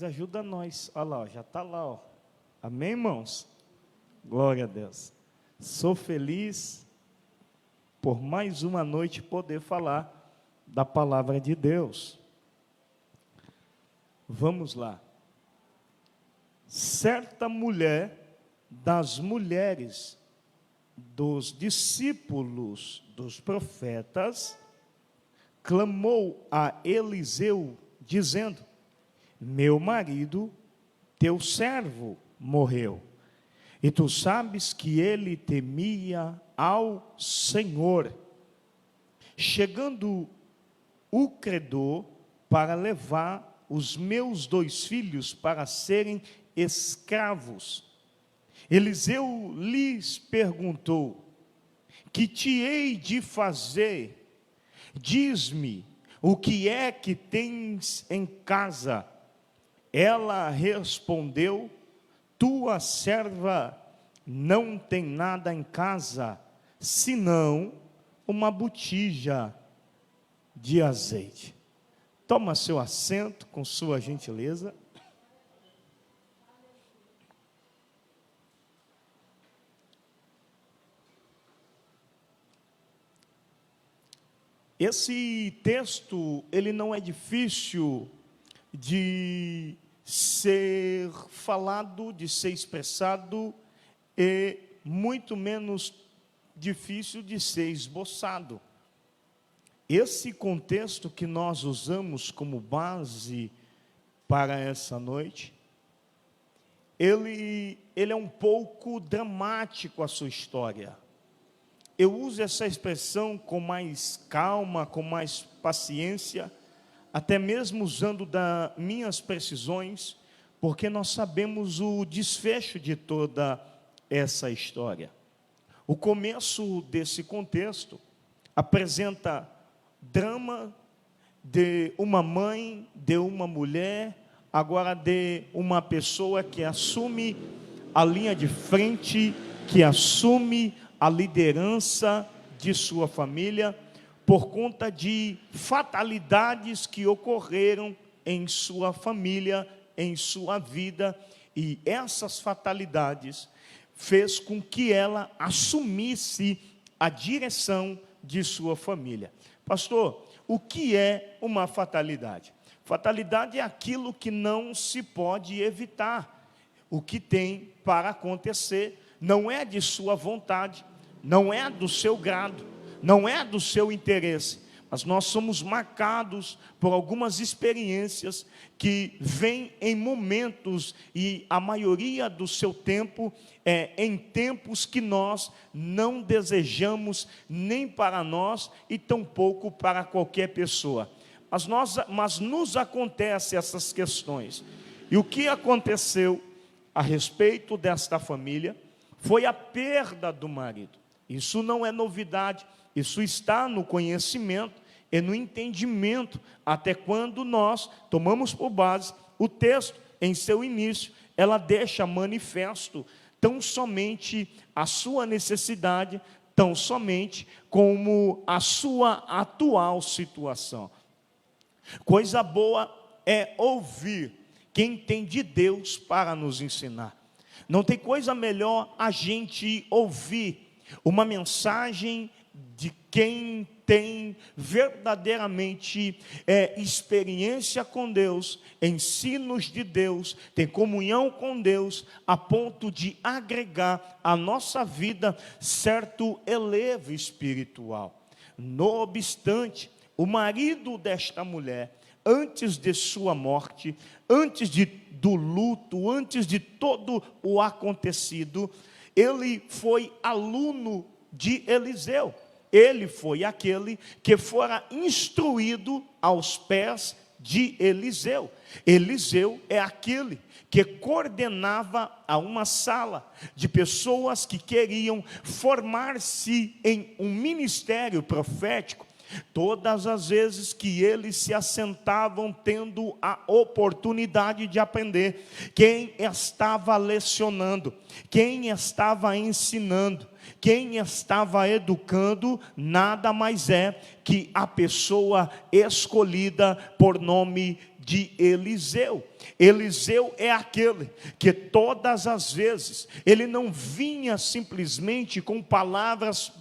mas ajuda nós. Olha lá, ó, já está lá, ó. Amém, irmãos? Glória a Deus. Sou feliz por mais uma noite poder falar da palavra de Deus. Vamos lá. Certa mulher das mulheres dos discípulos dos profetas clamou a Eliseu, dizendo: meu marido, teu servo, morreu, e tu sabes que ele temia ao Senhor. Chegando o credor para levar os meus 2 filhos para serem escravos. Eliseu lhes perguntou: que te hei de fazer? Diz-me, o que é que tens em casa? Ela respondeu: tua serva não tem nada em casa, senão uma botija de azeite. Toma seu assento com sua gentileza. Esse texto, ele não é difícil de ser falado, de ser expressado, e muito menos difícil de ser esboçado. Esse contexto que nós usamos como base para essa noite, ele é um pouco dramático a sua história. Eu uso essa expressão com mais calma, com mais paciência, até mesmo usando das minhas precisões, porque nós sabemos o desfecho de toda essa história. O começo desse contexto apresenta drama de uma mãe, de uma mulher, agora de uma pessoa que assume a linha de frente, que assume a liderança de sua família, por conta de fatalidades que ocorreram em sua família, em sua vida, e essas fatalidades fez com que ela assumisse a direção de sua família. Pastor, o que é uma fatalidade? Fatalidade é aquilo que não se pode evitar. O que tem para acontecer não é de sua vontade, não é do seu grado, não é do seu interesse, mas nós somos marcados por algumas experiências que vêm em momentos, e a maioria do seu tempo é em tempos que nós não desejamos nem para nós e tampouco para qualquer pessoa. Mas nos acontecem essas questões. E o que aconteceu a respeito desta família foi a perda do marido. Isso não é novidade, isso está no conhecimento e no entendimento, até quando nós tomamos por base o texto em seu início, ela deixa manifesto tão somente a sua necessidade, tão somente como a sua atual situação. Coisa boa é ouvir quem tem de Deus para nos ensinar. Não tem coisa melhor a gente ouvir uma mensagem de quem tem verdadeiramente experiência com Deus, ensinos de Deus, tem comunhão com Deus, a ponto de agregar à nossa vida certo elevo espiritual. No obstante, o marido desta mulher, antes de sua morte, antes do luto, antes de todo o acontecido, ele foi aluno de Eliseu. Ele foi aquele que fora instruído aos pés de Eliseu. Eliseu é aquele que coordenava a uma sala de pessoas que queriam formar-se em um ministério profético. Todas as vezes que eles se assentavam tendo a oportunidade de aprender, quem estava lecionando, quem estava ensinando, quem estava educando, nada mais é que a pessoa escolhida por nome de Eliseu. Eliseu é aquele que todas as vezes, ele não vinha simplesmente com palavras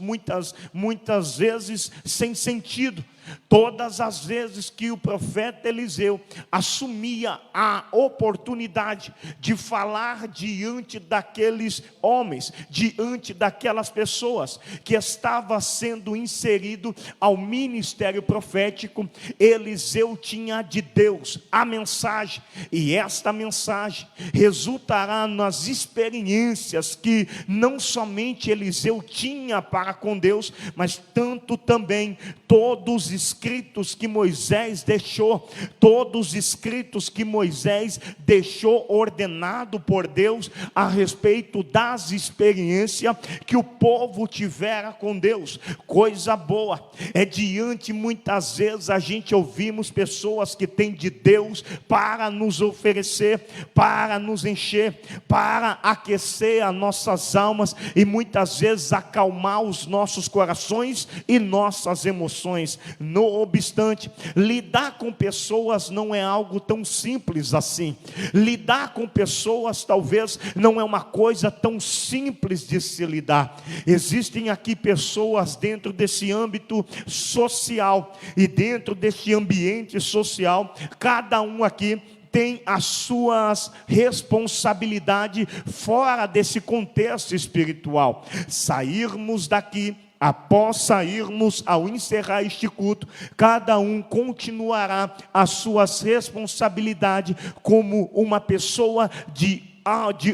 muitas vezes sem sentido. Todas as vezes que o profeta Eliseu assumia a oportunidade de falar diante daqueles homens, diante daquelas pessoas que estavam sendo inserido ao ministério profético, Eliseu tinha de Deus a mensagem, e esta mensagem resultará nas experiências que não somente Eliseu tinha para com Deus, mas tanto também todos os escritos que Moisés deixou, todos os escritos que Moisés deixou ordenado por Deus a respeito das experiências que o povo tivera com Deus. Coisa boa é diante, muitas vezes a gente ouvimos pessoas que têm de Deus para nos oferecer, para nos encher, para aquecer as nossas almas e muitas vezes acalmar os nossos corações e nossas emoções. No obstante, lidar com pessoas não é algo tão simples assim. Lidar com pessoas talvez não é uma coisa tão simples de se lidar. Existem aqui pessoas dentro desse âmbito social, e dentro deste ambiente social, cada um aqui tem as suas responsabilidades fora desse contexto espiritual. Sairmos daqui, após sairmos, ao encerrar este culto, cada um continuará as suas responsabilidades como uma pessoa de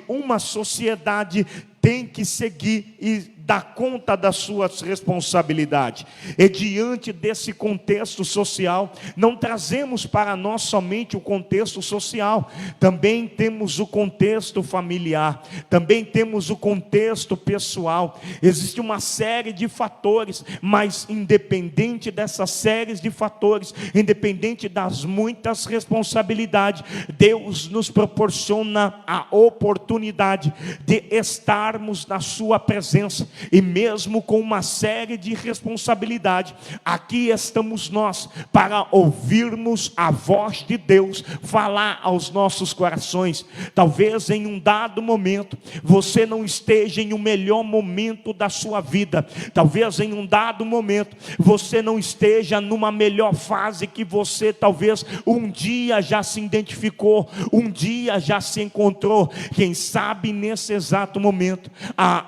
uma sociedade tem que seguir e dar conta das suas responsabilidades. E diante desse contexto social, não trazemos para nós somente o contexto social, também temos o contexto familiar, também temos o contexto pessoal. Existe uma série de fatores, mas independente dessas séries de fatores, independente das muitas responsabilidades, Deus nos proporciona a oportunidade de estarmos na sua presença. E mesmo com uma série de responsabilidades, aqui estamos nós para ouvirmos a voz de Deus falar aos nossos corações. Talvez em um dado momento você não esteja em um melhor momento da sua vida. Talvez em um dado momento você não esteja numa melhor fase que você talvez um dia já se identificou, um dia já se encontrou. Quem sabe nesse exato momento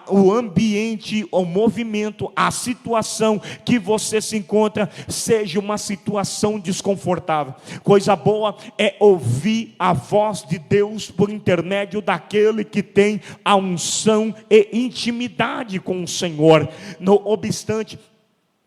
o ambiente, o movimento, a situação que você se encontra seja uma situação desconfortável. Coisa boa é ouvir a voz de Deus por intermédio daquele que tem a unção e intimidade com o Senhor. No obstante,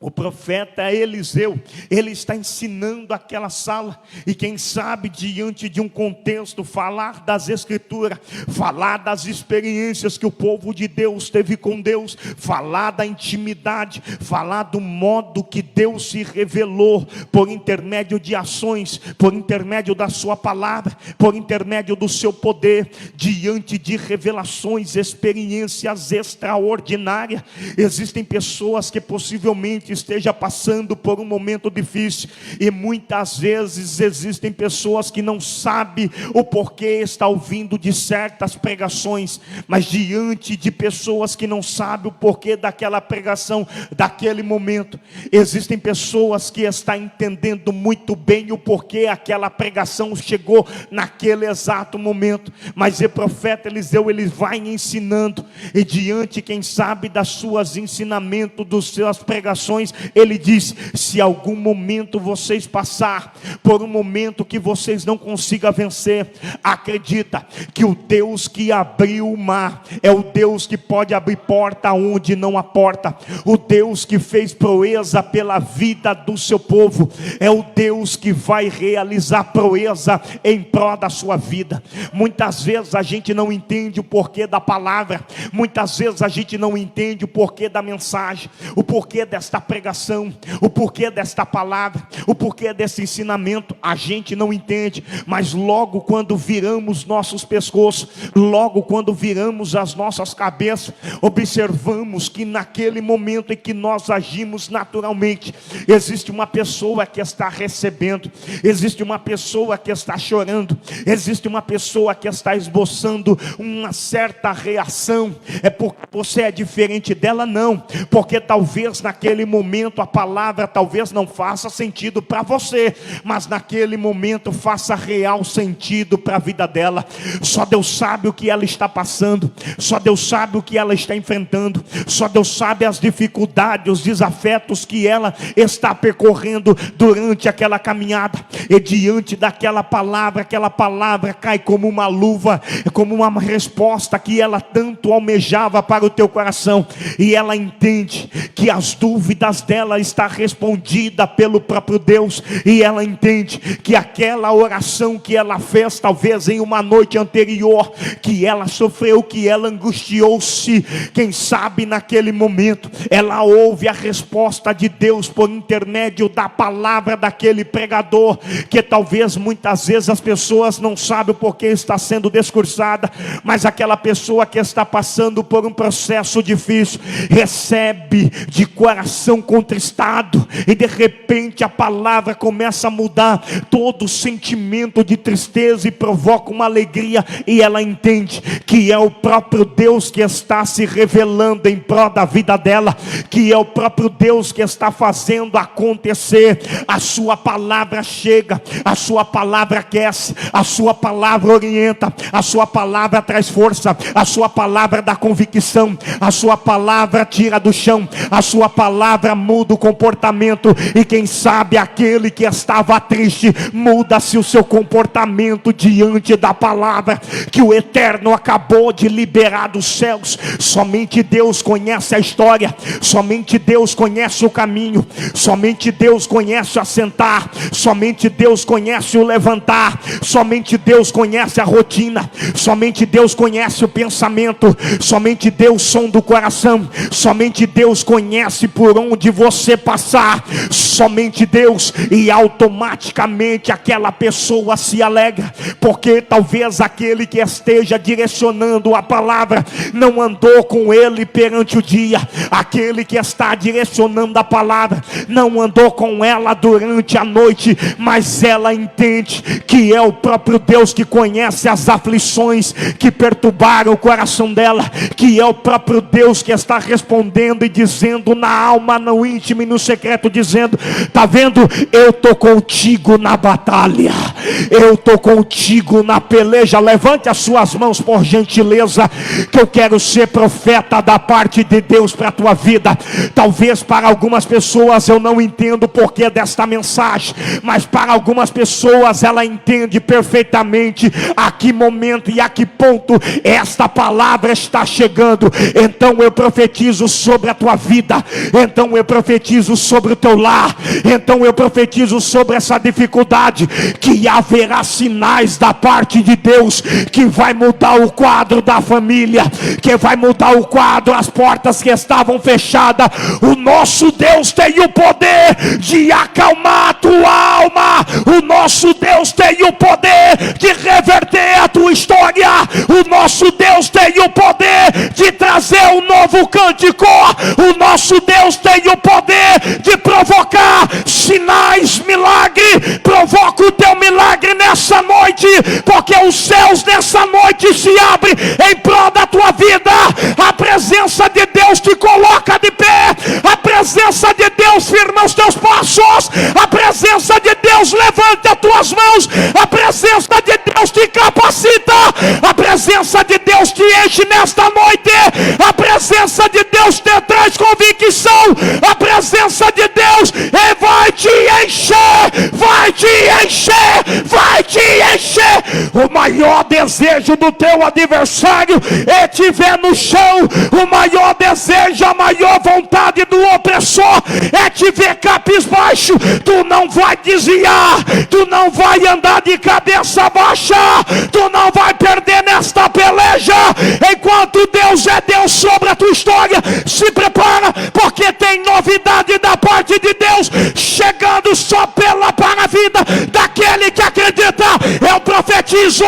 o profeta Eliseu, ele está ensinando aquela sala, e quem sabe diante de um contexto, falar das escrituras, falar das experiências que o povo de Deus teve com Deus, falar da intimidade, falar do modo que Deus se revelou por intermédio de ações, por intermédio da sua palavra, por intermédio do seu poder, diante de revelações, experiências extraordinárias. Existem pessoas que possivelmente esteja passando por um momento difícil, e muitas vezes existem pessoas que não sabem o porquê está ouvindo de certas pregações, mas diante de pessoas que não sabem o porquê daquela pregação, daquele momento, existem pessoas que estão entendendo muito bem o porquê aquela pregação chegou naquele exato momento, mas o profeta Eliseu, ele vai ensinando, e diante, quem sabe, das suas ensinamentos, das suas pregações, ele diz: se algum momento vocês passar por um momento que vocês não consigam vencer, acredita que o Deus que abriu o mar é o Deus que pode abrir porta onde não há porta. O Deus que fez proeza pela vida do seu povo é o Deus que vai realizar proeza em prol da sua vida. Muitas vezes a gente não entende o porquê da palavra, muitas vezes a gente não entende o porquê da mensagem, o porquê desta pregação, o porquê desta palavra, o porquê desse ensinamento, a gente não entende, mas logo quando viramos nossos pescoços, logo quando viramos as nossas cabeças, observamos que naquele momento em que nós agimos naturalmente, noite, existe uma pessoa que está recebendo, existe uma pessoa que está chorando, existe uma pessoa que está esboçando uma certa reação. É porque você é diferente dela? Não, porque talvez naquele momento a palavra talvez não faça sentido para você, mas naquele momento faça real sentido para a vida dela. Só Deus sabe o que ela está passando, só Deus sabe o que ela está enfrentando, só Deus sabe as dificuldades, os desafetos que ela está percorrendo durante aquela caminhada. E diante daquela palavra, aquela palavra cai como uma luva, como uma resposta que ela tanto almejava para o teu coração, e ela entende que as dúvidas dela está respondida pelo próprio Deus, e ela entende que aquela oração que ela fez talvez em uma noite anterior, que ela sofreu, que ela angustiou-se, quem sabe naquele momento ela ouve a resposta de Deus por intermédio da palavra daquele pregador, que talvez muitas vezes as pessoas não sabem o porquê está sendo discursada, mas aquela pessoa que está passando por um processo difícil, recebe de coração contristado, e de repente a palavra começa a mudar todo o sentimento de tristeza e provoca uma alegria, e ela entende que é o próprio Deus que está se revelando em prol da vida dela, que é o próprio Deus que está fazendo acontecer. A sua palavra chega, a sua palavra aquece, a sua palavra orienta, a sua palavra traz força, a sua palavra dá convicção, a sua palavra tira do chão, a sua palavra muda o comportamento, e quem sabe aquele que estava triste, muda-se o seu comportamento diante da palavra que o Eterno acabou de liberar dos céus. Somente Deus conhece a história, somente Deus conhece o caminho, somente Deus conhece o assentar, somente Deus conhece o levantar, somente Deus conhece a rotina, somente Deus conhece o pensamento, somente Deus sonda o coração, somente Deus conhece por onde você passar, somente Deus. E automaticamente aquela pessoa se alegra, porque talvez aquele que esteja direcionando a palavra não andou com ele perante o dia, aquele que está direcionando a palavra não andou com ela durante a noite, mas ela entende que é o próprio Deus que conhece as aflições que perturbaram o coração dela, que é o próprio Deus que está respondendo e dizendo na alma, no íntimo e no secreto, dizendo: tá vendo, eu estou contigo na batalha, eu estou contigo na peleja. Levante as suas mãos por gentileza, que eu quero ser profeta da parte de Deus para a tua vida. Talvez para algumas pessoas eu não entendo o porquê desta mensagem, mas para algumas pessoas ela entende perfeitamente a que momento e a que ponto esta palavra está chegando. Então eu profetizo sobre a tua vida, então eu profetizo sobre o teu lar, então eu profetizo sobre essa dificuldade, que haverá sinais da parte de Deus, que vai mudar o quadro da família, que vai mudar o quadro, as portas que estavam fechadas. O nosso Deus tem o poder de acalmar a tua alma, o nosso Deus tem o poder de reverter a tua história, o nosso Deus tem o poder de trazer um novo cântico, o nosso Deus tem o poder de provocar sinais, milagre. Provoca o teu milagre nessa noite, porque os céus nessa noite se abrem em prol da tua vida. A presença de Deus te coloca de pé, a presença de Deus firma os teus passos, a presença de Deus levanta as tuas mãos, a presença de Deus te capacita, a presença de Deus te enche nesta noite, a presença de Deus te traz convicção, a presença de Deus vai te encher, vai te encher, vai te encher. O maior desejo do teu adversário é te ver no chão, o maior desejo, a maior vontade do opressor é te ver cabisbaixo. Tu não vai desviar, tu não vai andar de cabeça baixa, tu não vai perder nesta peleja. Enquanto Deus é Deus sobre a tua história, se prepara, porque tem novidade da parte de Deus chegando só para a vida daquele que acredita. Eu profetizo profetizo,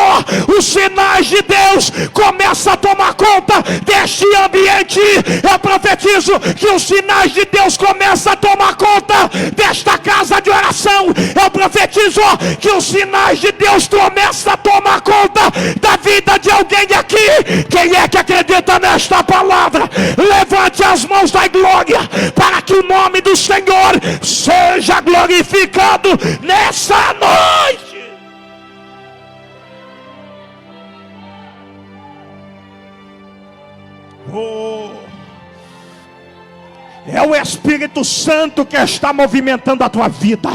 os sinais de Deus começam a tomar conta deste ambiente. Eu profetizo que os sinais de Deus começam a tomar conta desta casa de oração. Eu profetizo que os sinais de Deus começam a tomar conta da vida de alguém aqui. Quem é que acredita nesta palavra? Levante as mãos da glória, para que o nome do Senhor seja glorificado nessa noite. É o Espírito Santo que está movimentando a tua vida.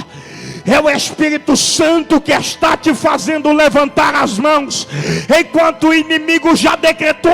É o Espírito Santo que está te fazendo levantar as mãos, enquanto o inimigo já decretou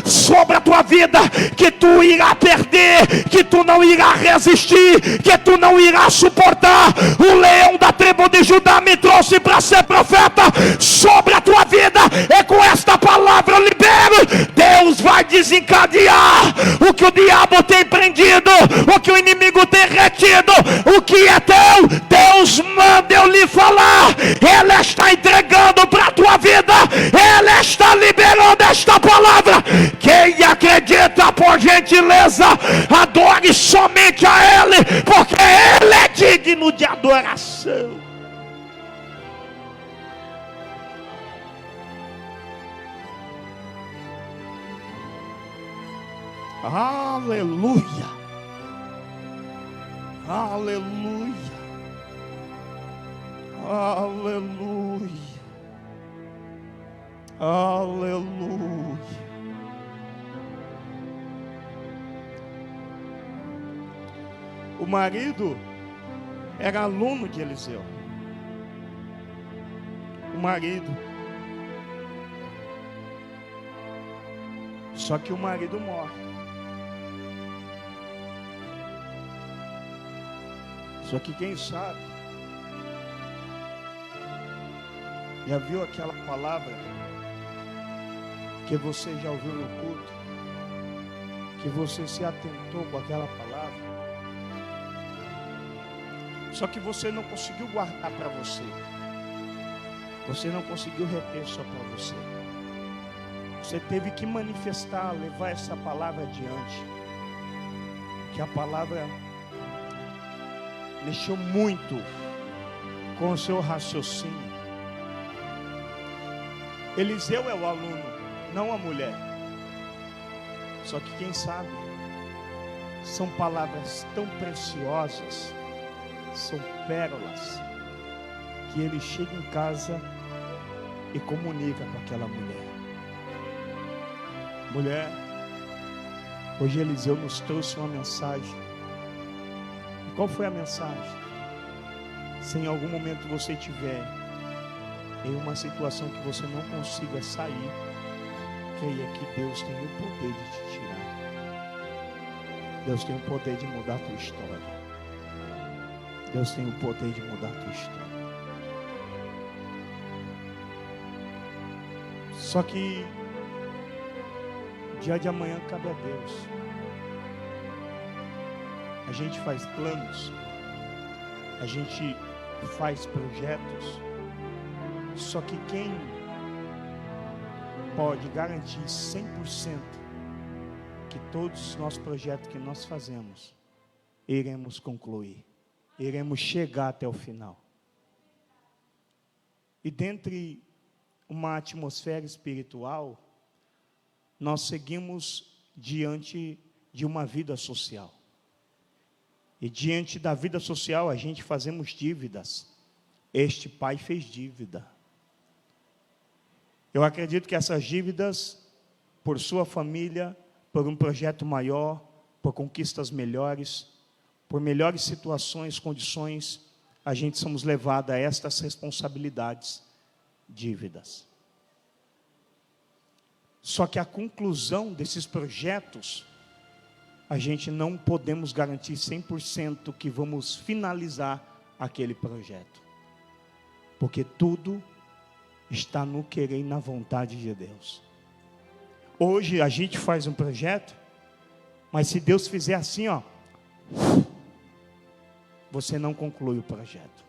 sobre a tua vida que tu irá perder, que tu não irá resistir, que tu não irá suportar. O leão da tribo de Judá me trouxe para ser profeta sobre a tua vida, e com esta palavra eu libero. Deus vai desencadear o que o diabo tem prendido, o que o inimigo tem retido, o que é teu. Deus manda eu lhe falar, Ele está entregando para a tua vida, Ele está liberando esta palavra. Quem acredita, por gentileza, adore somente a Ele, porque Ele é digno de adoração. Aleluia, aleluia, aleluia, aleluia. O marido era aluno de Eliseu. O marido. Só que o marido morre. Só que quem sabe, já viu aquela palavra que você já ouviu no culto, que você se atentou com aquela palavra, só que você não conseguiu guardar para você, você não conseguiu reter só para você, você teve que manifestar, levar essa palavra adiante, que a palavra mexeu muito com o seu raciocínio. Eliseu é o aluno, não a mulher. Só que quem sabe, são palavras tão preciosas, são pérolas, que ele chega em casa e comunica com aquela mulher. Mulher, hoje Eliseu nos trouxe uma mensagem. Qual foi a mensagem? Se em algum momento você estiver em uma situação que você não consiga sair, creia que Deus tem o poder de te tirar. Deus tem o poder de mudar a tua história. Deus tem o poder de mudar a tua história. Só que dia de amanhã cabe a Deus. A gente faz planos, a gente faz projetos, só que quem pode garantir 100% que todos os nossos projetos que nós fazemos, iremos concluir, iremos chegar até o final. E dentre uma atmosfera espiritual, nós seguimos diante de uma vida social. E diante da vida social, a gente fazemos dívidas. Este pai fez dívida. Eu acredito que essas dívidas, por sua família, por um projeto maior, por conquistas melhores, por melhores situações, condições, a gente somos levados a estas responsabilidades, dívidas. Só que a conclusão desses projetos, a gente não podemos garantir 100% que vamos finalizar aquele projeto. Porque tudo está no querer e na vontade de Deus. Hoje a gente faz um projeto, mas se Deus fizer assim, ó, você não conclui o projeto.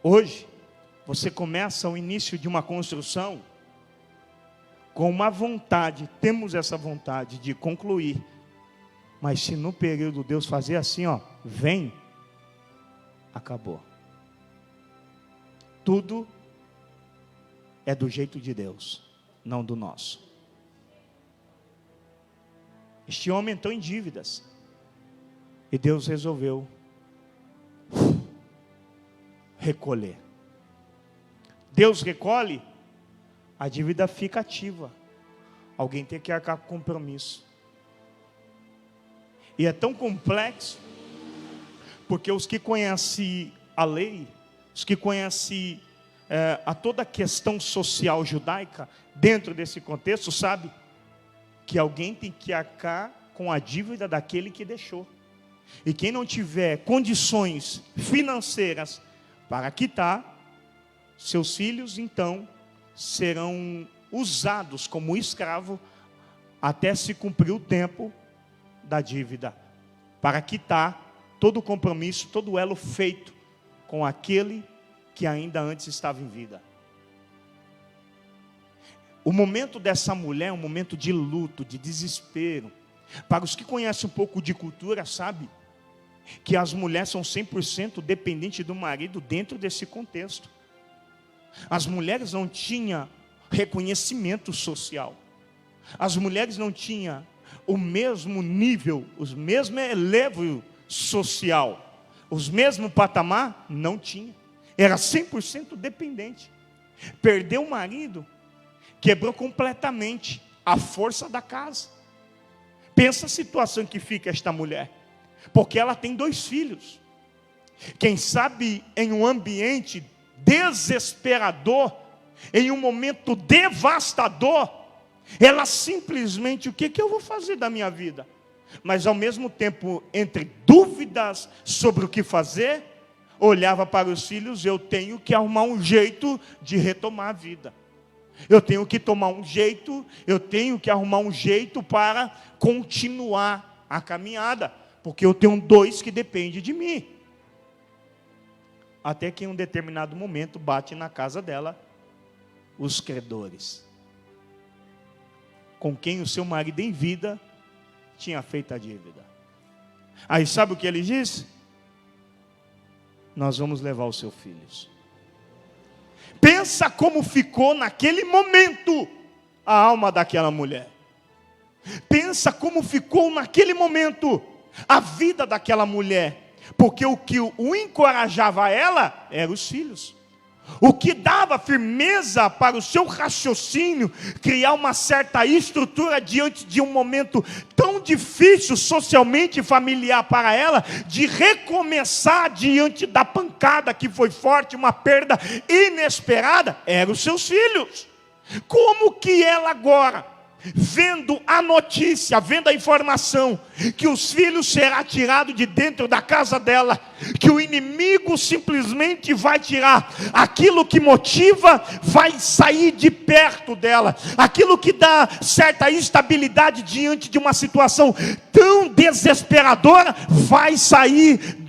Hoje Você começa o início de uma construção com uma vontade, temos essa vontade de concluir. Mas se no período Deus fazer assim, ó, vem, acabou. Tudo é do jeito de Deus, não do nosso. Este homem entrou em dívidas. E Deus resolveu recolher. Deus recolhe, a dívida fica ativa. Alguém tem que arcar com compromisso. E é tão complexo, porque os que conhecem a lei, os que conhecem a toda a questão social judaica, dentro desse contexto, sabe que alguém tem que arcar com a dívida daquele que deixou. E quem não tiver condições financeiras para quitar, seus filhos então serão usados como escravo até se cumprir o tempo da dívida, para quitar todo o compromisso, todo o elo feito com aquele que ainda antes estava em vida. O momento dessa mulher é um momento de luto, de desespero. Para os que conhecem um pouco de cultura, sabe que as mulheres são 100% dependentes do marido dentro desse contexto. As mulheres não tinham reconhecimento social. As mulheres não tinham o mesmo nível, os mesmos elevo social, os mesmos patamar, não tinha. Era 100% dependente. Perdeu o marido, quebrou completamente a força da casa. Pensa a situação que fica esta mulher, porque ela tem 2 filhos. Quem sabe em um ambiente desesperador, em um momento devastador, ela simplesmente, o que eu vou fazer da minha vida? Mas ao mesmo tempo, entre dúvidas sobre o que fazer, olhava para os filhos, eu tenho que arrumar um jeito de retomar a vida. Eu tenho que tomar um jeito, eu tenho que arrumar um jeito para continuar a caminhada, porque eu tenho 2 que dependem de mim. Até que em um determinado momento bate na casa dela os credores, com quem o seu marido em vida tinha feito a dívida. Aí sabe o que ele diz? Nós vamos levar os seus filhos. Pensa como ficou naquele momento a alma daquela mulher. Pensa como ficou naquele momento a vida daquela mulher. Porque o que o encorajava a ela eram os filhos. O que dava firmeza para o seu raciocínio, criar uma certa estrutura diante de um momento tão difícil socialmente e familiar para ela, de recomeçar diante da pancada que foi forte, uma perda inesperada, eram os seus filhos. Como que ela agora, vendo a notícia, vendo a informação que os filhos serão tirados de dentro da casa dela, que o inimigo simplesmente vai tirar aquilo que motiva, vai sair de perto dela, aquilo que dá certa estabilidade diante de uma situação tão desesperadora, vai sair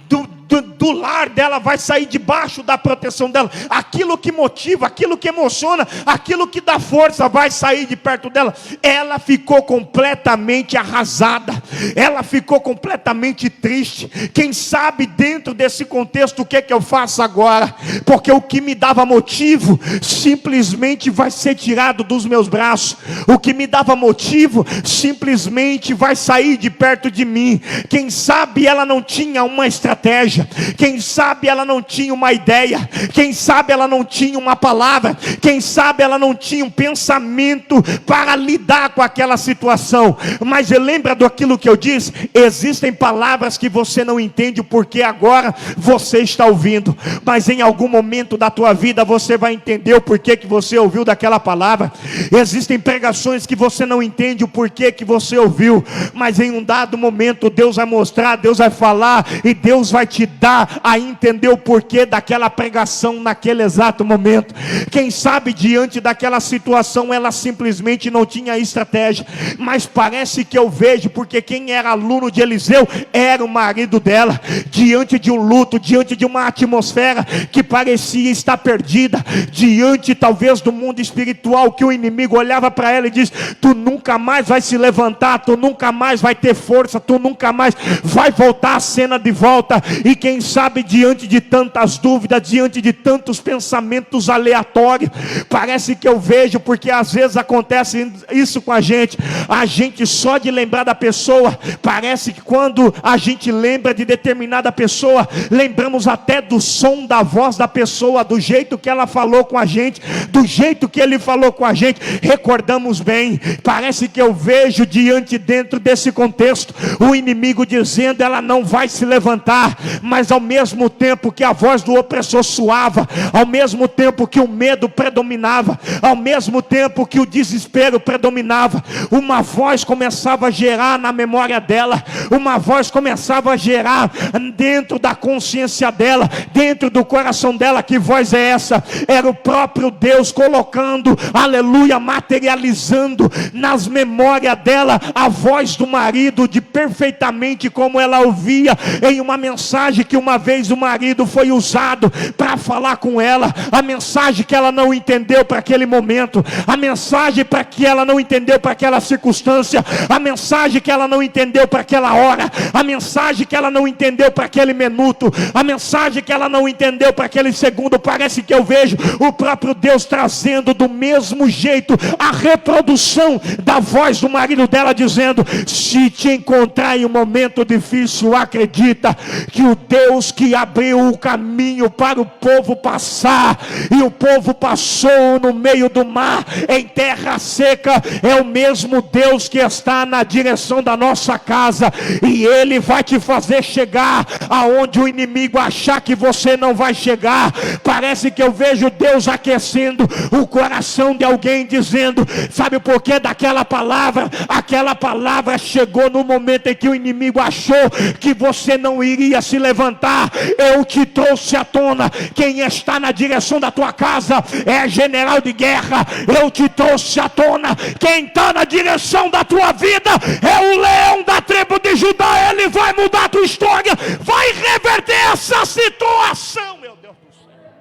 do lar dela, vai sair debaixo da proteção dela, aquilo que motiva, aquilo que emociona, aquilo que dá força, vai sair de perto dela. Ela ficou completamente arrasada, ela ficou completamente triste. Quem sabe dentro desse contexto o que eu faço agora? Porque o que me dava motivo simplesmente vai ser tirado dos meus braços, o que me dava motivo simplesmente vai sair de perto de mim. Quem sabe ela não tinha uma estratégia, quem sabe ela não tinha uma ideia, quem sabe ela não tinha uma palavra, quem sabe ela não tinha um pensamento para lidar com aquela situação. Mas lembra daquilo que eu disse? Existem palavras que você não entende porque agora você está ouvindo, mas em algum momento da tua vida você vai entender o porquê que você ouviu daquela palavra. Existem pregações que você não entende o porquê que você ouviu, mas em um dado momento Deus vai mostrar, Deus vai falar e Deus vai tirar te dar a entender o porquê daquela pregação naquele exato momento. Quem sabe diante daquela situação ela simplesmente não tinha estratégia, mas parece que eu vejo, porque quem era aluno de Eliseu era o marido dela, diante de um luto, diante de uma atmosfera que parecia estar perdida, diante talvez do mundo espiritual, que o inimigo olhava para ela e diz: tu nunca mais vai se levantar, tu nunca mais vai ter força, tu nunca mais vai voltar a cena de volta. E quem sabe diante de tantas dúvidas, diante de tantos pensamentos aleatórios, parece que eu vejo, porque às vezes acontece isso com a gente só de lembrar da pessoa, parece que quando a gente lembra de determinada pessoa, lembramos até do som da voz da pessoa, do jeito que ela falou com a gente, do jeito que ele falou com a gente, recordamos bem. Parece que eu vejo dentro desse contexto, o inimigo dizendo: ela não vai se levantar. Mas ao mesmo tempo que a voz do opressor soava, ao mesmo tempo que o medo predominava, ao mesmo tempo que o desespero predominava, uma voz começava a gerar na memória dela, uma voz começava a gerar dentro da consciência dela, dentro do coração dela. Que voz é essa? Era o próprio Deus colocando, aleluia, materializando nas memórias dela a voz do marido, de perfeitamente como ela ouvia em uma mensagem que uma vez o marido foi usado para falar com ela, a mensagem que ela não entendeu para aquele momento, a mensagem para que ela não entendeu para aquela circunstância, a mensagem que ela não entendeu para aquela hora, a mensagem que ela não entendeu para aquele minuto, a mensagem que ela não entendeu para aquele segundo. Parece que eu vejo o próprio Deus trazendo do mesmo jeito a reprodução da voz do marido dela, dizendo: se te encontrar em um momento difícil, acredita que o Deus que abriu o caminho para o povo passar, e o povo passou no meio do mar, em terra seca, é o mesmo Deus que está na direção da nossa casa, e Ele vai te fazer chegar aonde o inimigo achar que você não vai chegar. Parece que eu vejo Deus aquecendo o coração de alguém, dizendo: sabe por que daquela palavra? Aquela palavra chegou no momento em que o inimigo achou que você não iria se levantar. Eu te trouxe à tona. Quem está na direção da tua casa é general de guerra. Eu te trouxe à tona. Quem está na direção da tua vida é o leão da tribo de Judá. Ele vai mudar a tua história, vai reverter essa situação. Meu Deus do céu.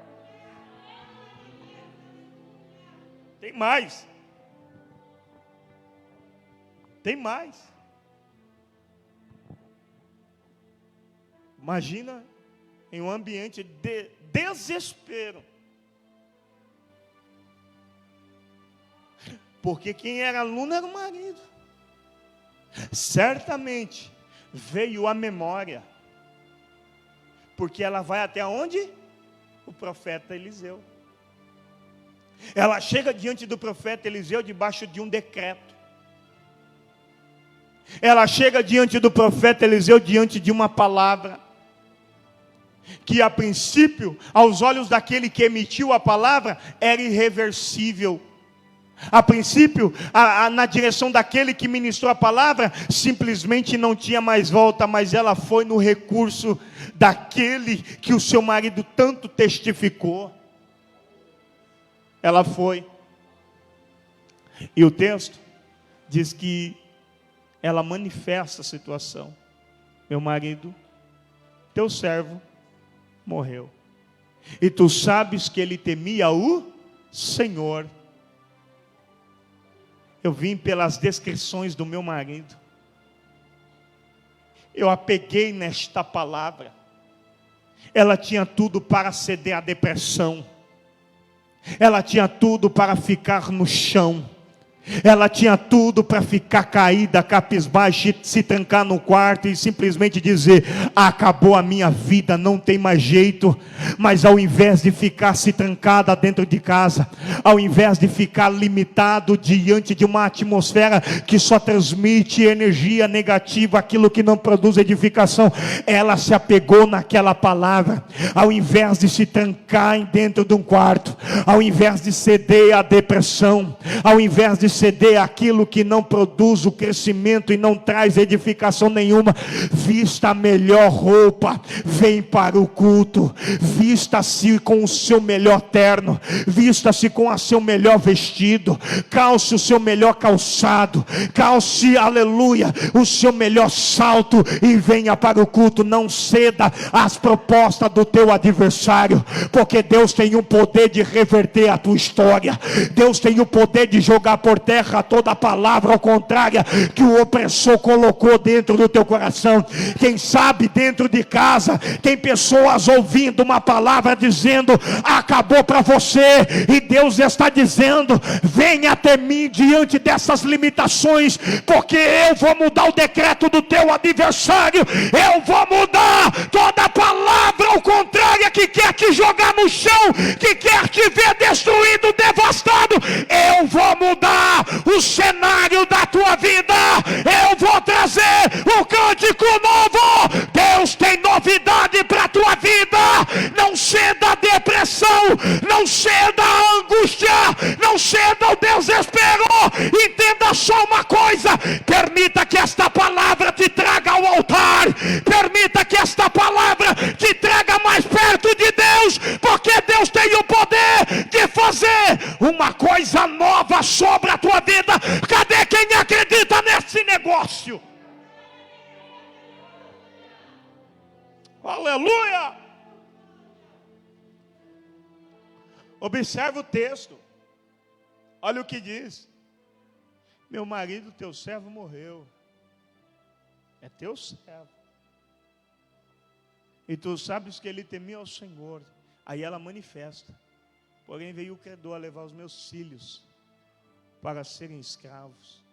Tem mais. Tem mais. Imagina em um ambiente de desespero. Porque quem era aluno era o marido. Certamente veio a memória. Porque ela vai até onde? O profeta Eliseu. Ela chega diante do profeta Eliseu debaixo de um decreto. Ela chega diante do profeta Eliseu diante de uma palavra que a princípio, aos olhos daquele que emitiu a palavra, era irreversível. A princípio, na direção daquele que ministrou a palavra, simplesmente não tinha mais volta, mas ela foi no recurso daquele que o seu marido tanto testificou. Ela foi. E o texto diz que ela manifesta a situação. Meu marido, teu servo, morreu. E tu sabes que ele temia o Senhor. Eu vim pelas descrições do meu marido. Eu apeguei nesta palavra. Ela tinha tudo para ceder à depressão. Ela tinha tudo para ficar no chão. Ela tinha tudo para ficar caída, cabisbaixa, se trancar no quarto e simplesmente dizer: acabou a minha vida, não tem mais jeito. Mas ao invés de ficar se trancada dentro de casa, ao invés de ficar limitado diante de uma atmosfera que só transmite energia negativa, aquilo que não produz edificação, ela se apegou naquela palavra. Ao invés de se trancar dentro de um quarto, ao invés de ceder à depressão, ao invés de ceder aquilo que não produz o crescimento e não traz edificação nenhuma. Vista a melhor roupa, vem para o culto. Vista-se com o seu melhor terno, vista-se com o seu melhor vestido, calce o seu melhor calçado, calce, aleluia, o seu melhor salto e venha para o culto. Não ceda às propostas do teu adversário, porque Deus tem o poder de reverter a tua história. Deus tem o poder de jogar por terra toda palavra contrária que o opressor colocou dentro do teu coração. Quem sabe dentro de casa tem pessoas ouvindo uma palavra dizendo: acabou para você, e Deus está dizendo: venha até mim diante dessas limitações, porque eu vou mudar o decreto do teu adversário. Eu vou mudar toda palavra ao contrário que quer te jogar no chão, que quer te ver destruído, devastado. Eu vou mudar o cenário da tua vida. Eu vou trazer um cântico novo. Deus tem novidade para a tua vida. Não ceda à depressão, não ceda à angústia, não ceda ao desespero. Entenda só uma coisa: permita que esta palavra te traga ao altar, permita que esta palavra te traga mais perto de Deus, porque Deus tem o poder de fazer uma coisa nova sobre a tua vida. Cadê quem acredita nesse negócio? Aleluia! Observe o texto. Olha o que diz: meu marido, teu servo, morreu. É teu servo. E tu sabes que ele temia ao Senhor. Aí ela manifesta: porém veio o credor a levar os meus filhos para serem escravos.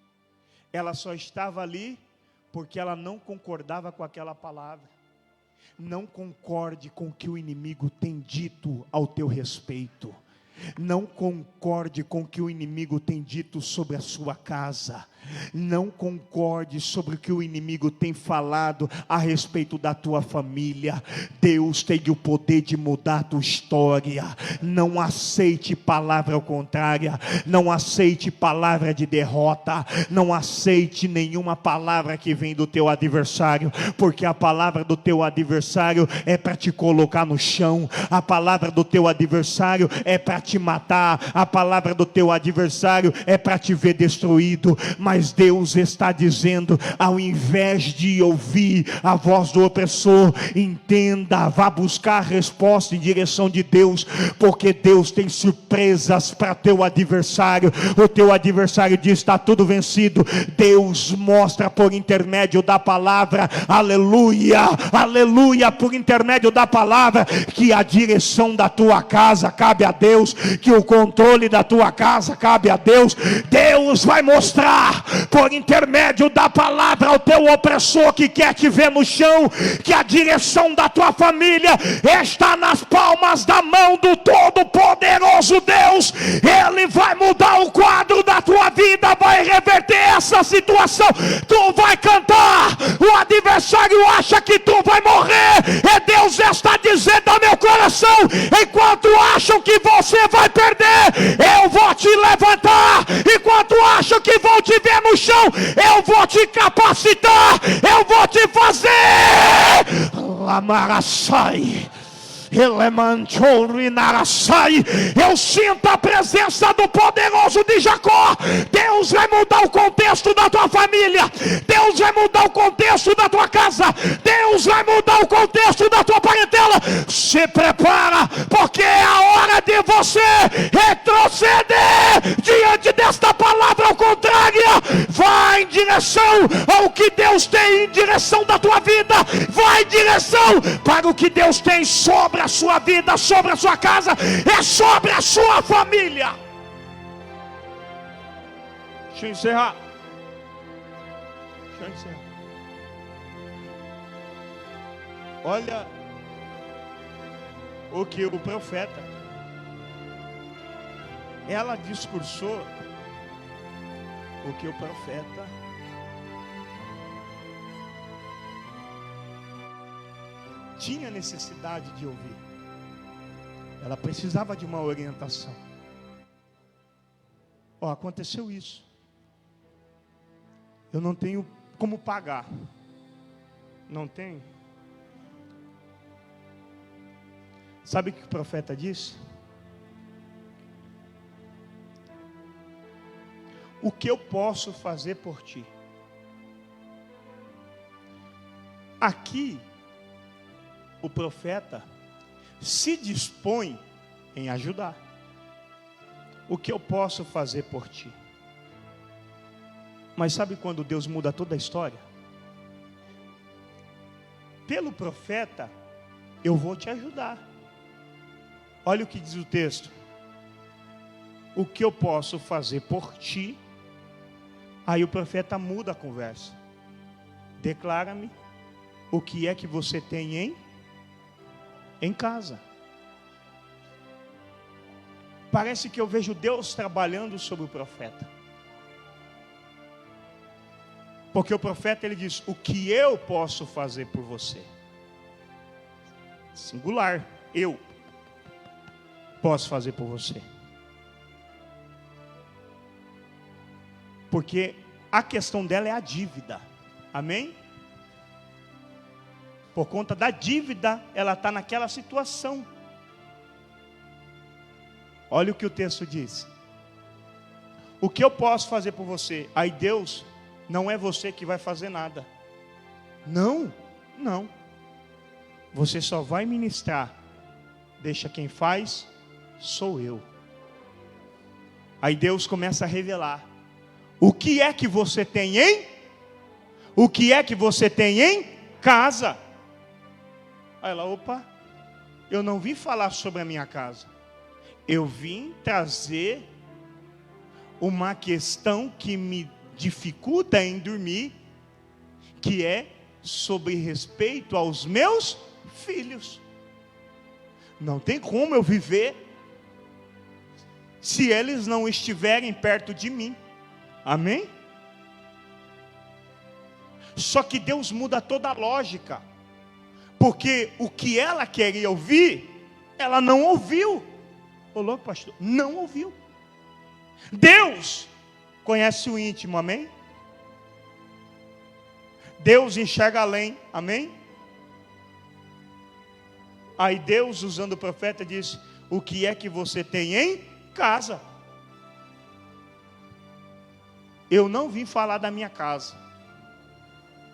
Ela só estava ali porque ela não concordava com aquela palavra. Não concorde com o que o inimigo tem dito ao teu respeito. Não concorde com o que o inimigo tem dito sobre a sua casa. Não concorde sobre o que o inimigo tem falado a respeito da tua família. Deus tem o poder de mudar a tua história. Não aceite palavra contrária. Não aceite palavra de derrota. Não aceite nenhuma palavra que vem do teu adversário, porque a palavra do teu adversário é para te colocar no chão. A palavra do teu adversário é para te matar. A palavra do teu adversário é para te ver destruído. Mas Deus está dizendo: ao invés de ouvir a voz do opressor, entenda, vá buscar a resposta em direção de Deus, porque Deus tem surpresas para teu adversário. O teu adversário diz: está tudo vencido. Deus mostra por intermédio da palavra, aleluia, aleluia, por intermédio da palavra, que a direção da tua casa cabe a Deus, que o controle da tua casa cabe a Deus. Deus vai mostrar por intermédio da palavra ao teu opressor que quer te ver no chão, que a direção da tua família está nas palmas da mão do Todo-Poderoso Deus. Ele vai mudar o quadro da tua vida, vai reverter essa situação. Tu vai cantar, o adversário acha que tu vai morrer, e Deus está dizendo ao meu coração: enquanto acham que você vai perder, eu vou te levantar. Enquanto acham que vão te ver no chão, eu vou te capacitar, eu vou te fazer. Lamaraçai. Eu sinto a presença do poderoso de Jacó. Deus vai mudar o contexto da tua família. Deus vai mudar o contexto da tua casa. Deus vai mudar o contexto da tua parentela. Se prepara, porque é a hora de você retroceder diante desta palavra ao contrário. Vai em direção ao que Deus tem, em direção da tua vida. Vai em direção para o que Deus tem sobre a sua vida, sobre a sua casa, é sobre a sua família. Deixa eu encerrar. Olha o que o profeta, ela discursou o que o profeta tinha necessidade de ouvir. Ela precisava de uma orientação. Aconteceu isso. Eu não tenho como pagar. Não tenho. Sabe o que o profeta disse? O que eu posso fazer por ti? Aqui, o profeta se dispõe em ajudar. O que eu posso fazer por ti? Mas sabe quando Deus muda toda a história? Pelo profeta, eu vou te ajudar. Olha o que diz o texto. O que eu posso fazer por ti? Aí o profeta muda a conversa. Declara-me o que é que você tem em casa. Parece que eu vejo Deus trabalhando sobre o profeta. Porque o profeta, ele diz, o que eu posso fazer por você? Singular, eu posso fazer por você. Porque a questão dela é a dívida. Amém? Por conta da dívida, ela está naquela situação. Olha o que o texto diz. O que eu posso fazer por você? Aí Deus, não é você que vai fazer nada. Não, não. Você só vai ministrar. Deixa quem faz, sou eu. Aí Deus começa a revelar. O que é que você tem O que é que você tem em casa? Aí ela, opa, eu não vim falar sobre a minha casa. Eu vim trazer uma questão que me dificulta em dormir, que é sobre respeito aos meus filhos. Não tem como eu viver se eles não estiverem perto de mim. Amém? Só que Deus muda toda a lógica, porque o que ela queria ouvir, ela não ouviu. Ô louco, pastor, não ouviu. Deus conhece o íntimo, amém? Deus enxerga além, amém? Aí Deus, usando o profeta, diz, o que é que você tem em casa? Eu não vim falar da minha casa,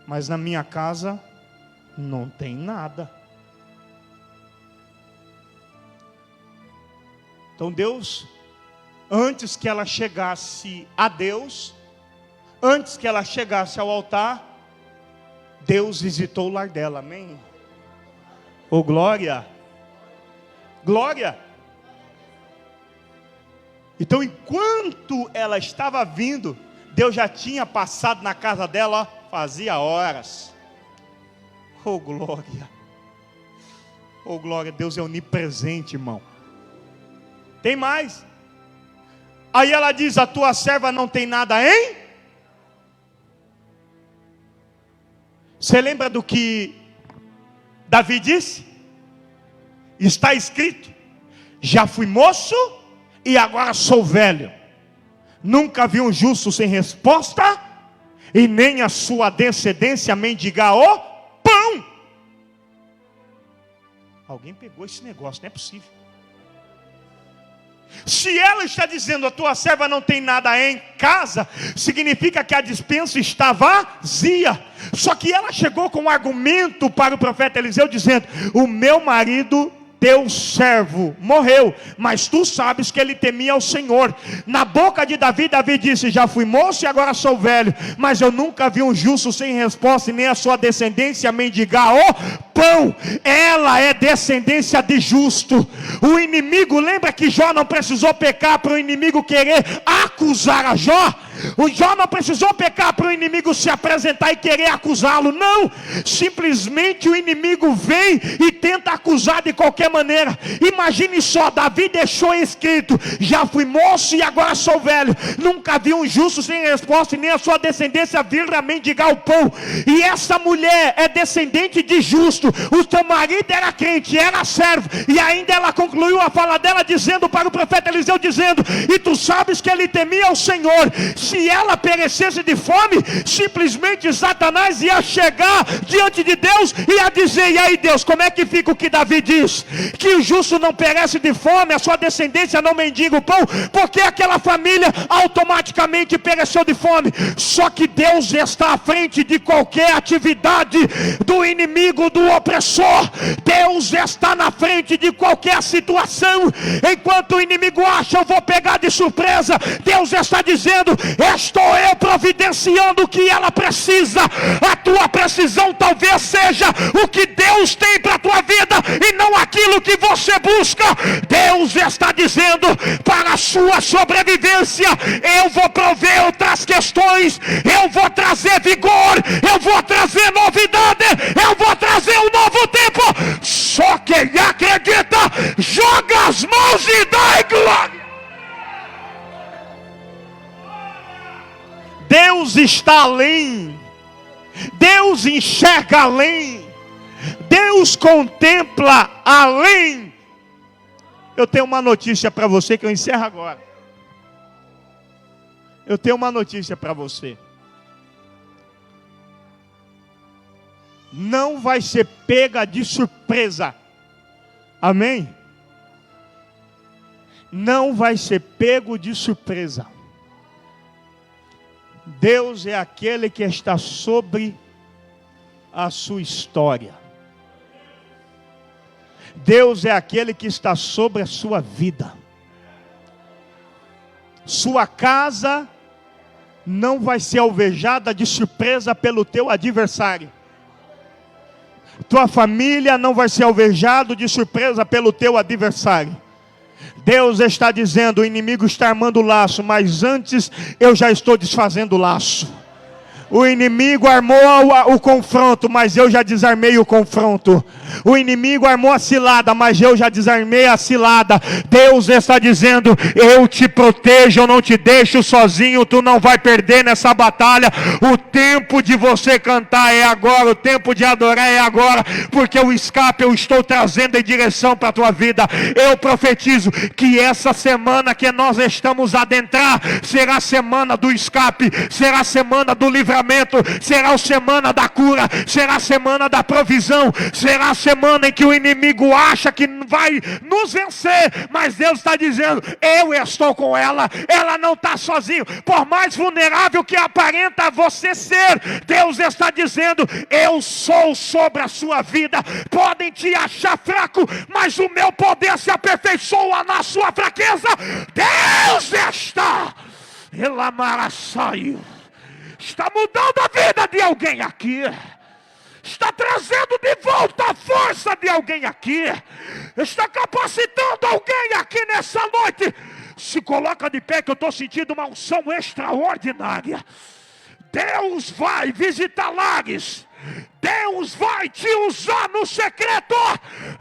mas na minha casa não tem nada. Então Deus, antes que ela chegasse a Deus, antes que ela chegasse ao altar, Deus visitou o lar dela, amém? Oh glória, glória. Então enquanto ela estava vindo, Deus já tinha passado na casa dela, fazia horas. Oh glória, oh glória, Deus é onipresente, irmão. Tem mais. Aí ela diz, a tua serva não tem nada em? Você lembra do que Davi disse? Está escrito, já fui moço e agora sou velho. Nunca vi um justo sem resposta, e nem a sua descendência mendigar o pão. Alguém pegou esse negócio, não é possível. Se ela está dizendo, a tua serva não tem nada em casa, significa que a despensa está vazia. Só que ela chegou com um argumento para o profeta Eliseu, dizendo, o meu marido, teu servo, morreu, mas tu sabes que ele temia ao Senhor. Na boca de Davi, Davi disse, já fui moço e agora sou velho, mas eu nunca vi um justo sem resposta, e nem a sua descendência mendigar o pão. Ela é descendência de justo. O inimigo, lembra que Jó não precisou pecar para o inimigo querer acusar a Jó? O Jó não precisou pecar para o inimigo se apresentar e querer acusá-lo, não. Simplesmente o inimigo vem e tenta acusar de qualquer maneira. Imagine só, Davi deixou escrito, já fui moço e agora sou velho, nunca vi um justo sem resposta, e nem a sua descendência vir a mendigar o pão. E essa mulher é descendente de justo. O teu marido era crente, era servo, e ainda ela concluiu a fala dela dizendo para o profeta Eliseu, dizendo, e tu sabes que ele temia ao Senhor. Se ela perecesse de fome, simplesmente Satanás ia chegar diante de Deus e ia dizer: e aí Deus, como é que fica o que Davi diz? Que o justo não perece de fome, a sua descendência não mendiga o pão, porque aquela família automaticamente pereceu de fome. Só que Deus está à frente de qualquer atividade do inimigo, do opressor. Deus está na frente de qualquer situação. Enquanto o inimigo acha: eu vou pegar de surpresa, Deus está dizendo: estou eu providenciando o que ela precisa. A tua precisão talvez seja o que Deus tem para a tua vida e não aquilo que você busca. Deus está dizendo: para a sua sobrevivência, eu vou prover outras questões, eu vou trazer vigor, eu vou trazer novidade, eu vou trazer um novo tempo. Só quem acredita, joga as mãos e dá glória. Deus está além, Deus enxerga além, Deus contempla além. Eu tenho uma notícia para você que eu encerro agora. Eu tenho uma notícia para você. Não vai ser pega de surpresa. Amém? Não vai ser pego de surpresa. Deus é aquele que está sobre a sua história. Deus é aquele que está sobre a sua vida. Sua casa não vai ser alvejada de surpresa pelo teu adversário. Tua família não vai ser alvejada de surpresa pelo teu adversário. Deus está dizendo: o inimigo está armando o laço, mas antes eu já estou desfazendo o laço. O inimigo armou o confronto, mas eu já desarmei o confronto. O inimigo armou a cilada, mas eu já desarmei a cilada. Deus está dizendo: eu te protejo, eu não te deixo sozinho, tu não vai perder nessa batalha. O tempo de você cantar é agora, o tempo de adorar é agora, porque o escape eu estou trazendo em direção para a tua vida. Eu profetizo que essa semana que nós estamos a adentrar será a semana do escape, será a semana do livramento, será a semana da cura, será a semana da provisão, será a semana em que o inimigo acha que vai nos vencer, mas Deus está dizendo: eu estou com ela, ela não está sozinha. Por mais vulnerável que aparenta você ser, Deus está dizendo: eu sou sobre a sua vida. Podem te achar fraco, mas o meu poder se aperfeiçoa na sua fraqueza. Deus está está mudando a vida de alguém aqui. Está trazendo de volta a força de alguém aqui. Está capacitando alguém aqui nessa noite. Se coloca de pé que eu estou sentindo uma unção extraordinária. Deus vai visitar lares. Deus vai te usar no secreto.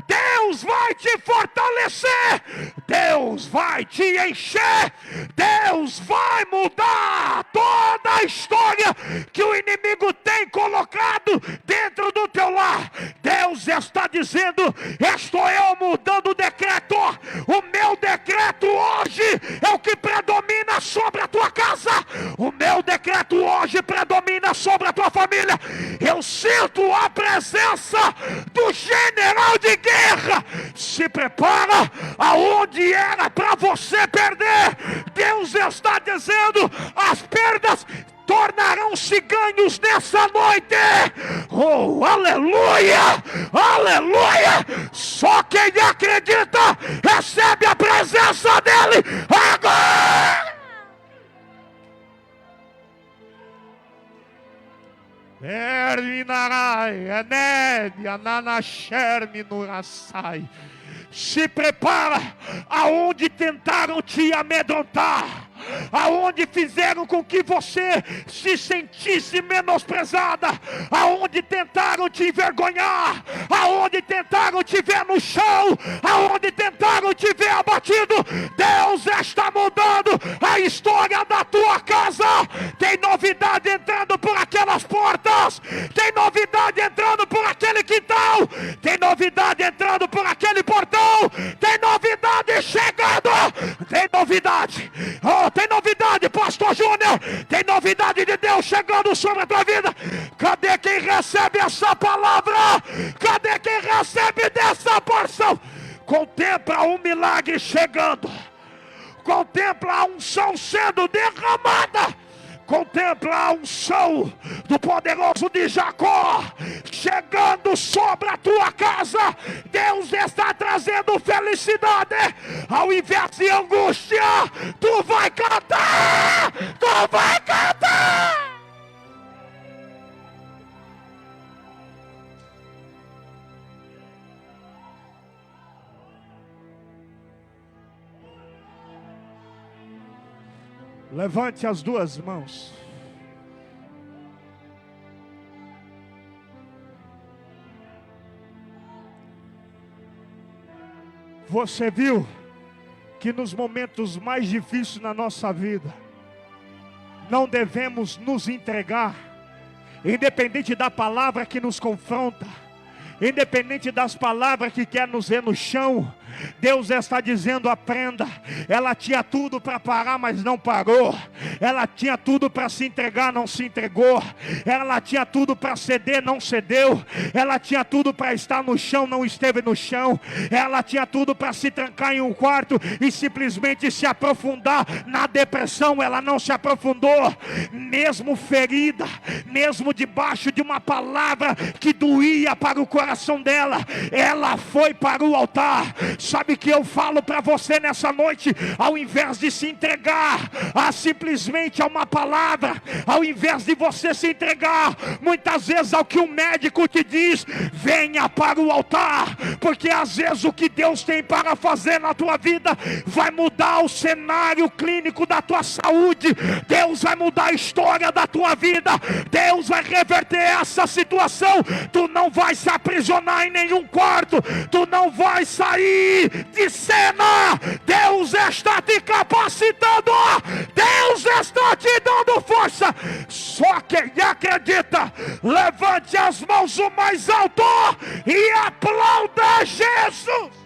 Deus vai te fortalecer. Deus vai te encher. Deus vai mudar toda a história que o inimigo tem colocado dentro do teu lar. Deus está dizendo: estou eu mudando o decreto. O meu decreto hoje é o que predomina sobre a tua casa. O meu decreto hoje predomina sobre a tua família. Eu sinto a presença do general de guerra. Se prepara, aonde era para você perder, Deus está dizendo: as perdas tornarão-se ganhos nessa noite. Oh, aleluia, aleluia. Só quem acredita recebe a presença dele agora. Se prepara, aonde tentaram te amedrontar, aonde fizeram com que você se sentisse menosprezada, aonde tentaram te envergonhar, aonde tentaram te ver no chão, aonde tentaram te ver abatido, Deus está mudando a história da tua casa. Tem novidade entrando por aquelas portas, tem novidade entrando por aquele quintal, tem novidade entrando por aquele portão, tem novidade chegando. Tem novidade. Oh, tem novidade, pastor Júnior. Tem novidade de Deus chegando sobre a tua vida. Cadê quem recebe essa palavra? Cadê quem recebe dessa porção? Contempla um milagre chegando. Contempla a unção sendo derramada. Contempla a unção do poderoso de Jacó chegando sobre a tua casa. Deus está trazendo felicidade ao invés de angústia. Tu vai cantar, tu vai cantar. Levante as duas mãos. Você viu que nos momentos mais difíceis na nossa vida, não devemos nos entregar, independente da palavra que nos confronta, independente das palavras que quer nos ver no chão. Deus está dizendo: aprenda. Ela tinha tudo para parar, mas não parou. Ela tinha tudo para se entregar, não se entregou. Ela tinha tudo para ceder, não cedeu. Ela tinha tudo para estar no chão, não esteve no chão. Ela tinha tudo para se trancar em um quarto e simplesmente se aprofundar na depressão. Ela não se aprofundou. Mesmo ferida, mesmo debaixo de uma palavra que doía para o coração dela, ela foi para o altar. Sabe que eu falo para você nessa noite? Ao invés de se entregar simplesmente a uma palavra, ao invés de você se entregar muitas vezes ao que o médico te diz, venha para o altar, porque às vezes o que Deus tem para fazer na tua vida vai mudar o cenário clínico da tua saúde. Deus vai mudar a história da tua vida. Deus vai reverter essa situação. Tu não vai se aprisionar em nenhum quarto. Tu não vai sair de cena. Deus está te capacitando. Deus está te dando força. Só quem acredita, levante as mãos o mais alto e aplauda Jesus.